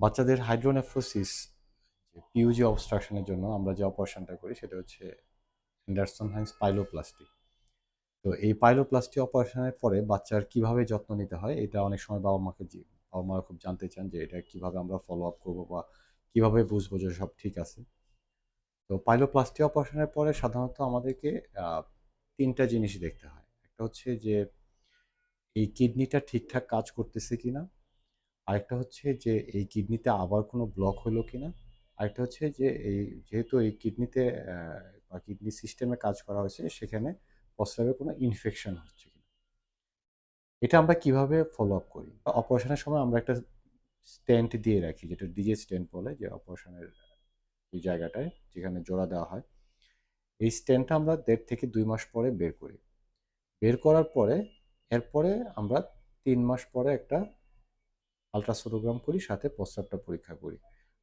বাচ্চাদের হাইড্রোনেফ্রোসিস পিইউজি অবস্ট্রাকশনের জন্য আমরা যে অপারেশনটা করি সেটা হচ্ছে অ্যান্ডারসন হাইন্স পাইলোপ্লাস্টি। তো এই পাইলোপ্লাস্টি অপারেশনের পরে বাচ্চার কিভাবে যত্ন নিতে হয় এটা অনেক সময় বাবা মারা খুব জানতে চান যে এটা কিভাবে আমরা ফলো আপ করবো বা কিভাবে বুঝবো যে সব ঠিক আছে। তো পাইলোপ্লাস্টি অপারেশনের পরে সাধারণত আমাদেরকে তিনটা জিনিস দেখতে হয়। একটা হচ্ছে যে এই কিডনিটা ঠিকঠাক কাজ করতেছে কিনা, আরেকটা হচ্ছে যে এই কিডনিতে আবার কোনো ব্লক হলো কিনা, আরেকটা হচ্ছে যে যেহেতু এই কিডনিতে বা কিডনি সিস্টেমে কাজ করা হয়েছে সেখানে প্রস্রাবে কোনো ইনফেকশন হচ্ছে কিনা। এটা আমরা কিভাবে ফলো আপ করি? অপারেশনের সময় আমরা একটা স্টেন্ট দিয়ে রাখি, যেটা ডিজে স্টেন্ট বলে, যে অপারেশনের ওই জায়গাটায় যেখানে জোড়া দেওয়া হয়। এই স্টেন্টটা আমরা ১.৫ থেকে ২ মাস পরে বের করি। বের করার পরে এরপরে আমরা ৩ মাস পরে একটা আল্ট্রাসোনোগ্রাম করি, সাথে প্রস্রাবটা পরীক্ষা করি।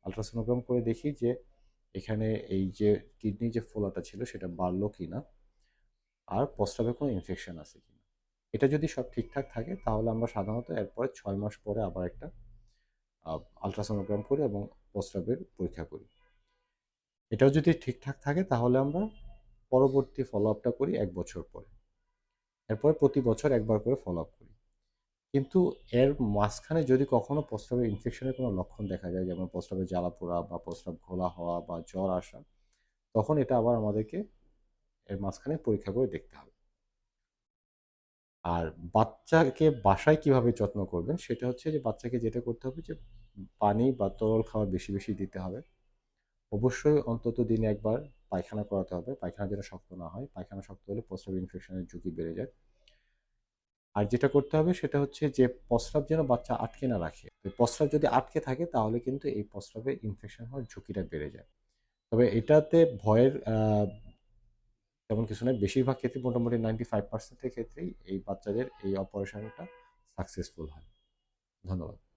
আল্ট্রাসোনোগ্রাম করে দেখি যে এখানে এই যে কিডনির যে ফোলাটা ছিল সেটা বাড়লো কিনা, আর প্রস্রাবে কোনো ইনফেকশন আছে কিনা। এটা যদি সব ঠিকঠাক থাকে তাহলে আমরা সাধারণত এরপরে ৬ মাস পরে আবার একটা আল্ট্রাসোনোগ্রাম করি এবং প্রস্রাবের পরীক্ষা করি। এটাও যদি ঠিকঠাক থাকে তাহলে আমরা পরবর্তী ফলো আপটা করি ১ বছর পরে। এরপরে প্রতি বছর একবার করে ফলো আপ করি। কিন্তু এর মাঝখানে যদি কখনো প্রস্রাবে ইনফেকশনের কোনো লক্ষণ দেখা যায়, যেমন প্রস্রাবে জ্বালা-পোড়া বা প্রস্রাব ঘোলা হওয়া বা জ্বর আসা, তখন এটা আবার আমাদেরকে এর মাঝখানে পরীক্ষা করে দেখতে হবে। আর বাচ্চাকে বাসায় কিভাবে যত্ন করবেন সেটা হচ্ছে যে বাচ্চাকে যেটা করতে হবে যে পানি বা তরল খাবার বেশি, বেশি দিতে হবে। অবশ্যই অন্তত দিনে ১ বার পায়খানা করাতে হবে। পায়খানা যেন শক্ত না হয়। পায়খানা শক্ত হলে প্রস্রাব ইনফেকশনের ঝুঁকি বেড়ে যায়। আর যেটা করতে হবে সেটা হচ্ছে যে প্রস্রাব যেন বাচ্চা আটকে না রাখে। তো প্রস্রাব যদি আটকে থাকে তাহলে কিন্তু এই প্রস্রাবে ইনফেকশন হওয়ার ঝুঁকিটা বেড়ে যায়। তবে এটাতে ভয়ের তেমন কিছু নাই। বেশিরভাগ ক্ষেত্রে মোটামুটি 95% এর ক্ষেত্রেই এই বাচ্চাদের এই অপারেশনটা সাকসেসফুল হয়। ধন্যবাদ।